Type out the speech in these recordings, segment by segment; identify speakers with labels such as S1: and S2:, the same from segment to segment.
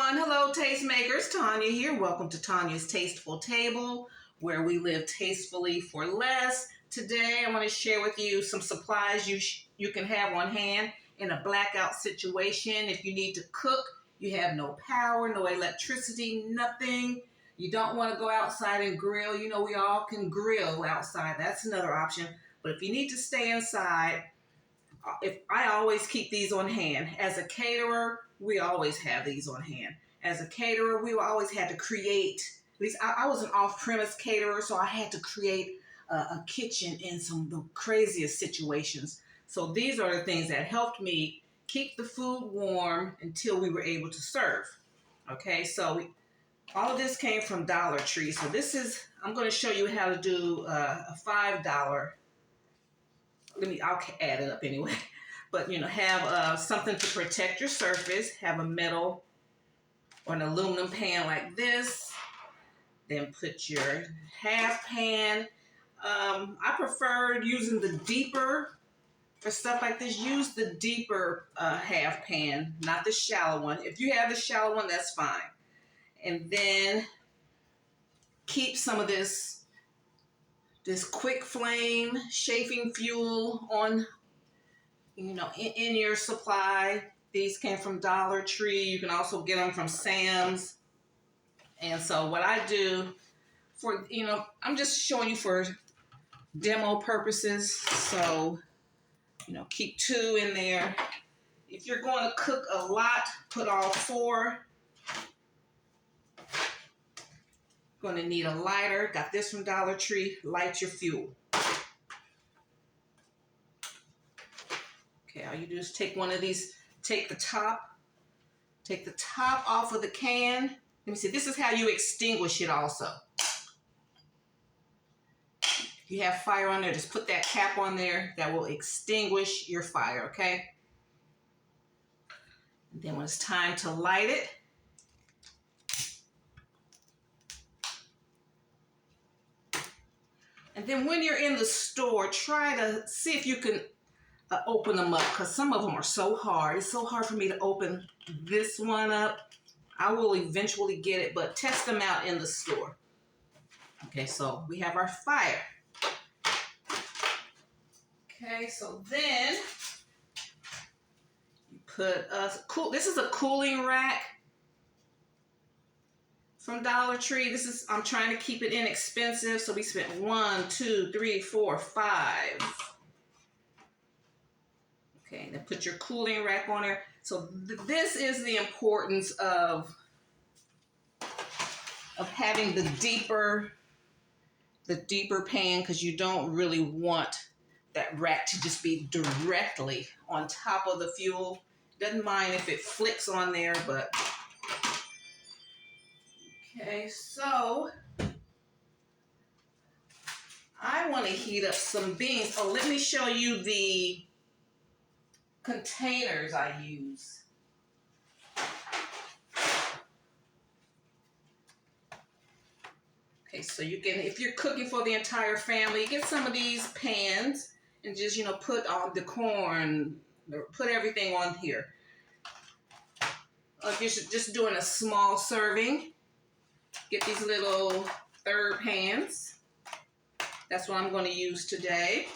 S1: everyone. Hello, tastemakers. Tanya here. Welcome to Tanya's Tasteful Table, where we live tastefully for less. Today, I want to share with you some supplies you can have on hand in a blackout situation. If you need to cook, you have no power, no electricity, nothing. You don't want to go outside and grill. You know, we all can grill outside. That's another option. But if you need to stay inside, I always keep these on hand. As a caterer, we always have these on hand. As a caterer, we always had to create, at least I was an off-premise caterer, so I had to create a kitchen in some of the craziest situations. So these are the things that helped me keep the food warm until we were able to serve. Okay, so all of this came from Dollar Tree. So I'm going to show you how to do a $5. I'll add it up anyway. But, have something to protect your surface. Have a metal or an aluminum pan like this. Then put your half pan. I prefer using the deeper, for stuff like this, use the deeper half pan, not the shallow one. If you have the shallow one, that's fine. And then keep some of this quick flame chafing fuel on, in your supply. These came from Dollar Tree. You can also get them from Sam's. And so what I do for, I'm just showing you for demo purposes. So, keep 2 in there. If you're going to cook a lot, put all 4. Going to need a lighter. Got this from Dollar Tree. Light your fuel. Okay, all you do is take one of these, take the top off of the can. Let me see, this is how you extinguish it also. If you have fire on there, just put that cap on there. That will extinguish your fire, okay? And then when it's time to light it, and then when you're in the store, try to see if you can open them up, because some of them are so hard. It's so hard for me to open this one up. I will eventually get it, but test them out in the store. Okay, so we have our fire. Okay, so then you put this is a cooling rack from Dollar Tree. I'm trying to keep it inexpensive, so we spent 1, 2, 3, 4, 5. Okay, then put your cooling rack on there. So this is the importance of having the deeper pan, because you don't really want that rack to just be directly on top of the fuel. Doesn't mind if it flicks on there, but okay, so I want to heat up some beans. Oh, let me show you the containers I use. Okay, so you can, if you're cooking for the entire family, get some of these pans and just, put on the corn, put everything on here. If you're just doing a small serving, get these little third pans. That's what I'm going to use today.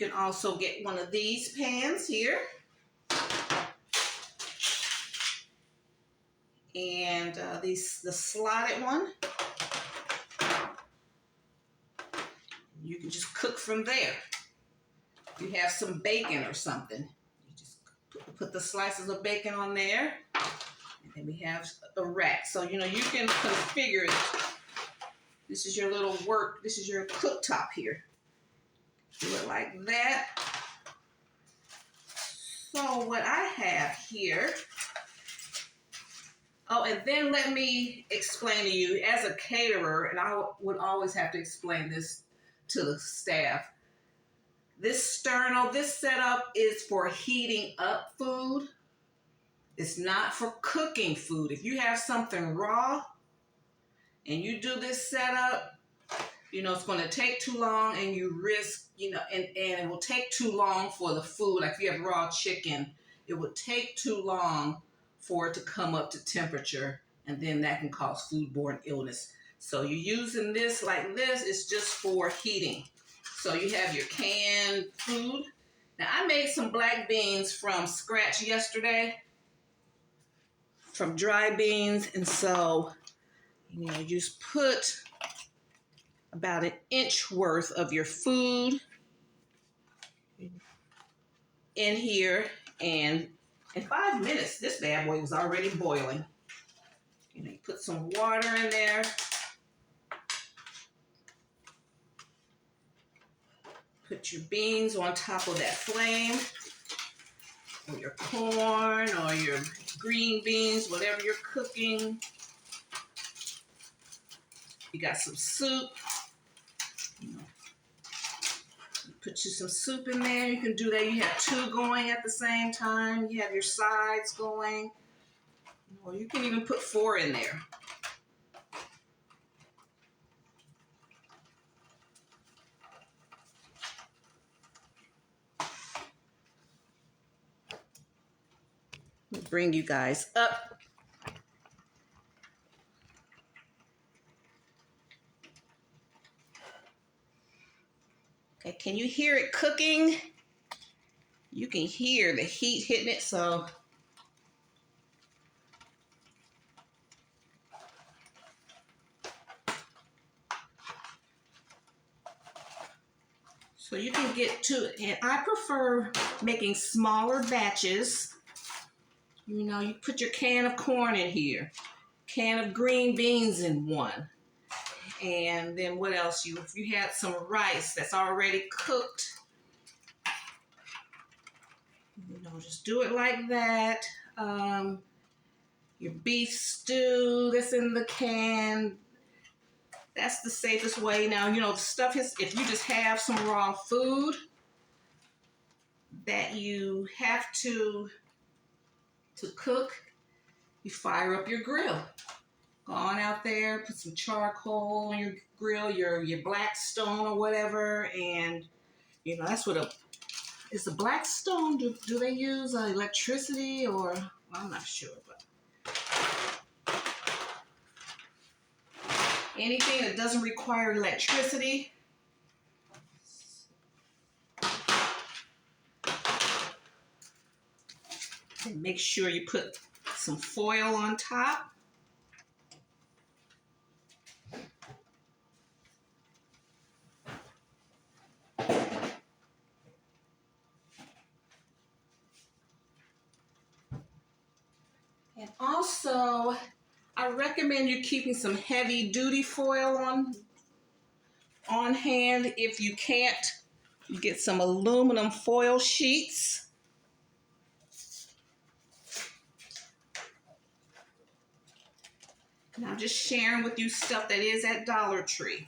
S1: You can also get one of these pans here. And the slotted one. You can just cook from there. If you have some bacon or something, you just put the slices of bacon on there. And then we have a rack. So, you can configure it. This is your this is your cooktop here. Do it like that. So what I have here, and then let me explain to you, as a caterer, and I would always have to explain this to the staff, this sterno, this setup is for heating up food. It's not for cooking food. If you have something raw and you do this setup, You know, it's going to take too long and you risk, you know, and it will take too long for the food. Like if you have raw chicken, it would take too long for it to come up to temperature, and then that can cause foodborne illness. So you're using this like this, it's just for heating. So you have your canned food. Now I made some black beans from scratch yesterday, from dry beans, and so, you know, you just put about an inch worth of your food in here, and in 5 minutes, this bad boy was already boiling. You know, you put some water in there. Put your beans on top of that flame, or your corn, or your green beans, whatever you're cooking. You got some soup. You know, put you some soup in there. You can do that. You have two going at the same time. You have your sides going. Or you can even put 4 in there. Let me bring you guys up. Okay, can you hear it cooking? You can hear the heat hitting it, so you can get to it. And I prefer making smaller batches. You know, you put your can of corn in here, can of green beans in one. And then what else? If you had some rice that's already cooked, you know, just do it like that. Your beef stew that's in the can, that's the safest way. Now, you know, the stuff is, if you just have some raw food that you have to cook, you fire up your grill. Go on out there, put some charcoal on your grill, your Blackstone or whatever, and you know, that's what is the Blackstone, do they use electricity, or, well, I'm not sure, but anything that doesn't require electricity. And make sure you put some foil on top. And also, I recommend you keeping some heavy duty foil on hand. If you can't, you get some aluminum foil sheets. And I'm just sharing with you stuff that is at Dollar Tree.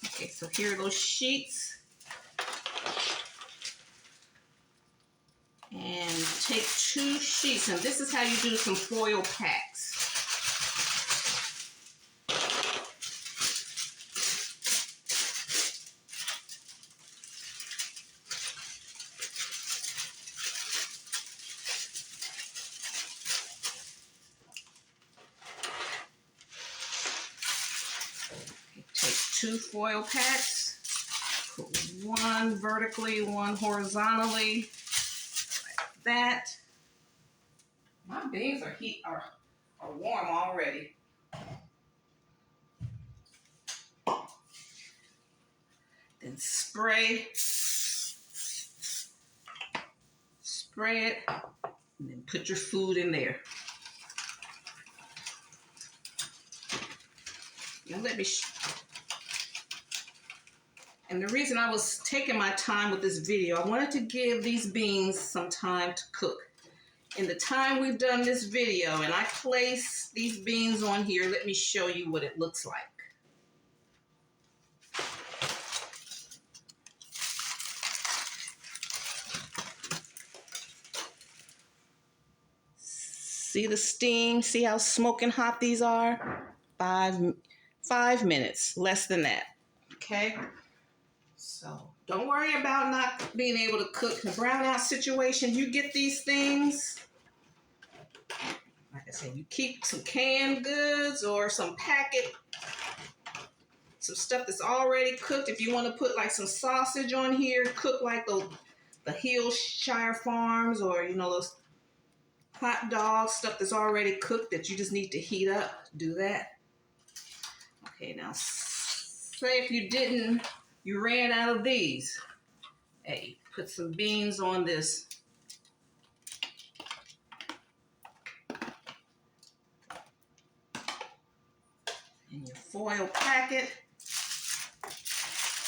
S1: Okay, so here are those sheets. And take 2 sheets, and this is how you do some foil packs. Take 2 foil packs, put 1 vertically, 1 horizontally, like that. My beans are warm already. Then spray it, and then put your food in there. Now and the reason I was taking my time with this video, I wanted to give these beans some time to cook. in the time we've done this video and I place these beans on here, let me show you what it looks like. See the steam? See how smoking hot these are? 5 minutes, less than that. Okay? So don't worry about not being able to cook. In the brownout situation, you get these things. Like I said, you keep some canned goods or some stuff that's already cooked. If you want to put like some sausage on here, cook like the Hillshire Farms or, you know, those hot dogs, stuff that's already cooked that you just need to heat up, do that. Okay, now say if you ran out of these. Hey, put some beans on this. In your foil packet.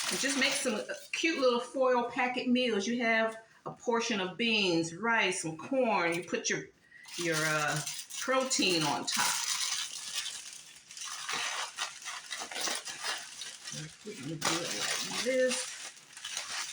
S1: And just make some cute little foil packet meals. You have a portion of beans, rice, some corn. You put your protein on top. We're going to do it like this.